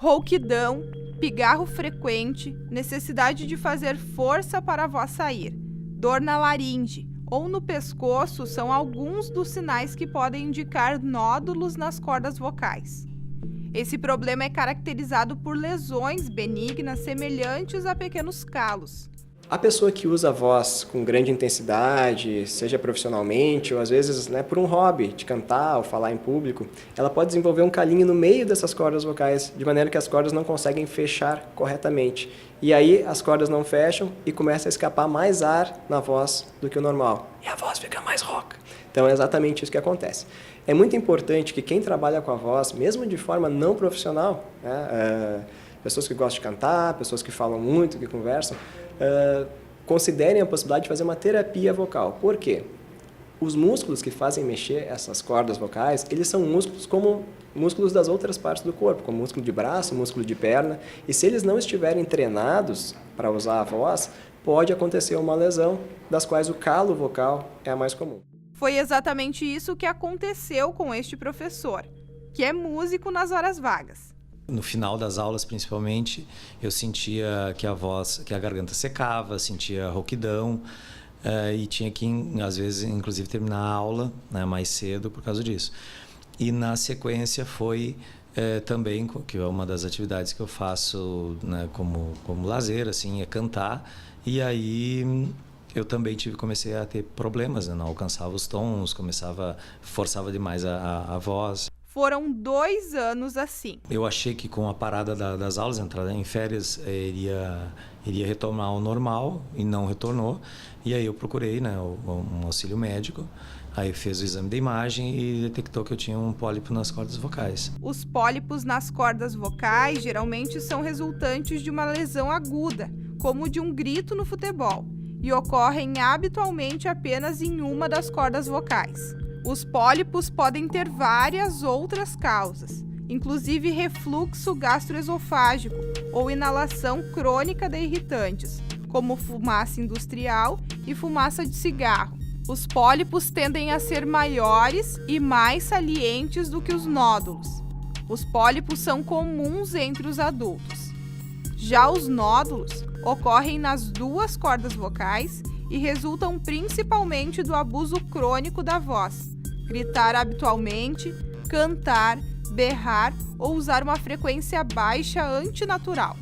rouquidão, pigarro frequente, necessidade de fazer força para a voz sair, dor na laringe ou no pescoço são alguns dos sinais que podem indicar nódulos nas cordas vocais. Esse problema é caracterizado por lesões benignas semelhantes a pequenos calos. A pessoa que usa a voz com grande intensidade, seja profissionalmente ou às vezes por um hobby, de cantar ou falar em público, ela pode desenvolver um calinho no meio dessas cordas vocais, de maneira que as cordas não conseguem fechar corretamente. E aí as cordas não fecham e começa a escapar mais ar na voz do que o normal. E a voz fica mais rouca. Então é exatamente isso que acontece. É muito importante que quem trabalha com a voz, mesmo de forma não profissional, pessoas que gostam de cantar, pessoas que falam muito, que conversam, considerem a possibilidade de fazer uma terapia vocal. Por quê? Os músculos que fazem mexer essas cordas vocais, eles são músculos como músculos das outras partes do corpo, como músculo de braço, músculo de perna, e se eles não estiverem treinados para usar a voz, pode acontecer uma lesão, das quais o calo vocal é a mais comum. Foi exatamente isso que aconteceu com este professor, que é músico nas horas vagas. No final das aulas, principalmente, eu sentia que a garganta secava, sentia rouquidão e tinha que, às vezes, inclusive terminar a aula mais cedo por causa disso. E na sequência foi também, que é uma das atividades que eu faço como lazer, assim, é cantar. E aí eu também comecei a ter problemas, não alcançava os tons, forçava demais a voz. Foram 2 anos assim. Eu achei que com a parada das aulas, entrada em férias, iria retornar ao normal e não retornou. E aí eu procurei um auxílio médico, aí fez o exame da imagem e detectou que eu tinha um pólipo nas cordas vocais. Os pólipos nas cordas vocais geralmente são resultantes de uma lesão aguda, como de um grito no futebol, e ocorrem habitualmente apenas em uma das cordas vocais. Os pólipos podem ter várias outras causas, inclusive refluxo gastroesofágico ou inalação crônica de irritantes, como fumaça industrial e fumaça de cigarro. Os pólipos tendem a ser maiores e mais salientes do que os nódulos. Os pólipos são comuns entre os adultos. Já os nódulos ocorrem nas 2 cordas vocais e resultam principalmente do abuso crônico da voz, gritar habitualmente, cantar, berrar ou usar uma frequência baixa antinatural.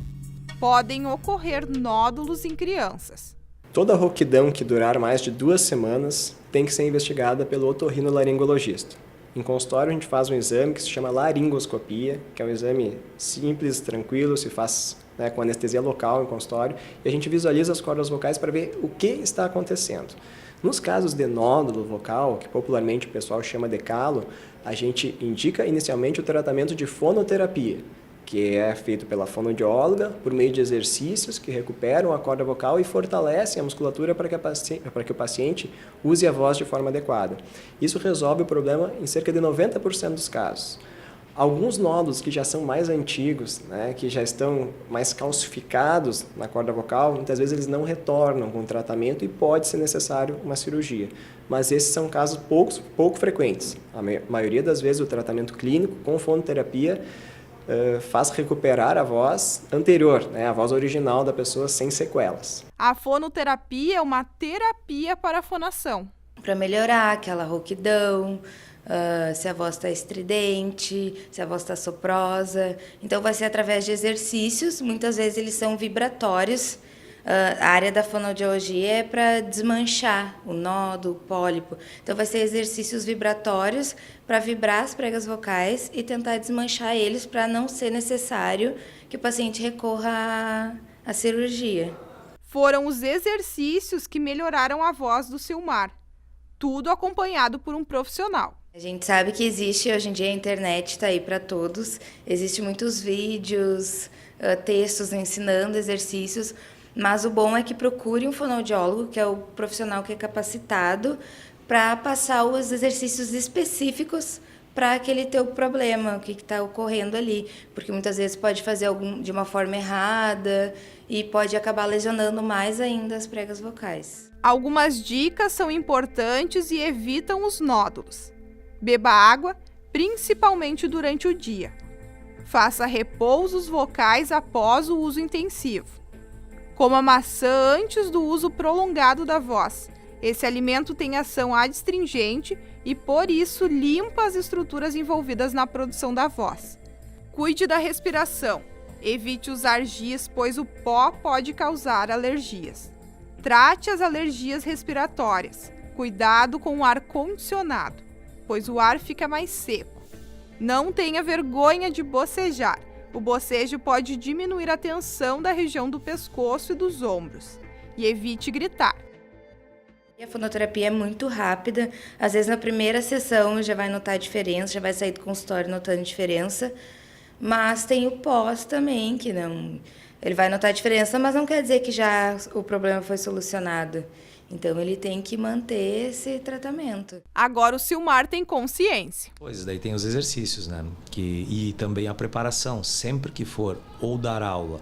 Podem ocorrer nódulos em crianças. Toda rouquidão que durar mais de 2 semanas tem que ser investigada pelo otorrinolaringologista. Em consultório a gente faz um exame que se chama laringoscopia, que é um exame simples, tranquilo, se faz com anestesia local em consultório, e a gente visualiza as cordas vocais para ver o que está acontecendo. Nos casos de nódulo vocal, que popularmente o pessoal chama de calo, a gente indica inicialmente o tratamento de fonoterapia, que é feito pela fonoaudióloga por meio de exercícios que recuperam a corda vocal e fortalecem a musculatura para que o paciente use a voz de forma adequada. Isso resolve o problema em cerca de 90% dos casos. Alguns nódulos que já são mais antigos, que já estão mais calcificados na corda vocal, muitas vezes eles não retornam com o tratamento e pode ser necessário uma cirurgia. Mas esses são casos pouco frequentes. A maioria das vezes o tratamento clínico com fonoterapia faz recuperar a voz anterior, a voz original da pessoa sem sequelas. A fonoterapia é uma terapia para a fonação. Para melhorar aquela rouquidão, se a voz está estridente, se a voz está soprosa. Então, vai ser através de exercícios, muitas vezes eles são vibratórios. A área da fonoaudiologia é para desmanchar o nódulo, o pólipo. Então, vai ser exercícios vibratórios para vibrar as pregas vocais e tentar desmanchar eles para não ser necessário que o paciente recorra à cirurgia. Foram os exercícios que melhoraram a voz do Silmar, tudo acompanhado por um profissional. A gente sabe que existe, hoje em dia a internet está aí para todos, existem muitos vídeos, textos ensinando exercícios, mas o bom é que procure um fonoaudiólogo, que é o profissional que é capacitado, para passar os exercícios específicos para aquele teu problema, o que está ocorrendo ali, porque muitas vezes pode fazer de uma forma errada e pode acabar lesionando mais ainda as pregas vocais. Algumas dicas são importantes e evitam os nódulos. Beba água, principalmente durante o dia. Faça repousos vocais após o uso intensivo. Coma maçã antes do uso prolongado da voz. Esse alimento tem ação adstringente e, por isso, limpa as estruturas envolvidas na produção da voz. Cuide da respiração. Evite usar giz, pois o pó pode causar alergias. Trate as alergias respiratórias. Cuidado com o ar condicionado, pois o ar fica mais seco. Não tenha vergonha de bocejar. O bocejo pode diminuir a tensão da região do pescoço e dos ombros. E evite gritar. A fonoterapia é muito rápida. Às vezes, na primeira sessão, já vai notar a diferença, já vai sair do consultório notando diferença. Mas tem o pós também, que não... Ele vai notar a diferença, mas não quer dizer que já o problema foi solucionado. Então, ele tem que manter esse tratamento. Agora o Silmar tem consciência. Pois, daí tem os exercícios, né? E também a preparação. Sempre que for ou dar aula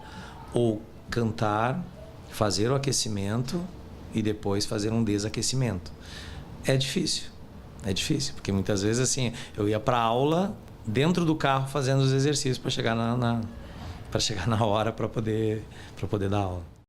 ou cantar, fazer o aquecimento e depois fazer um desaquecimento. É difícil, porque muitas vezes assim, eu ia para aula dentro do carro fazendo os exercícios para chegar na hora para poder dar aula.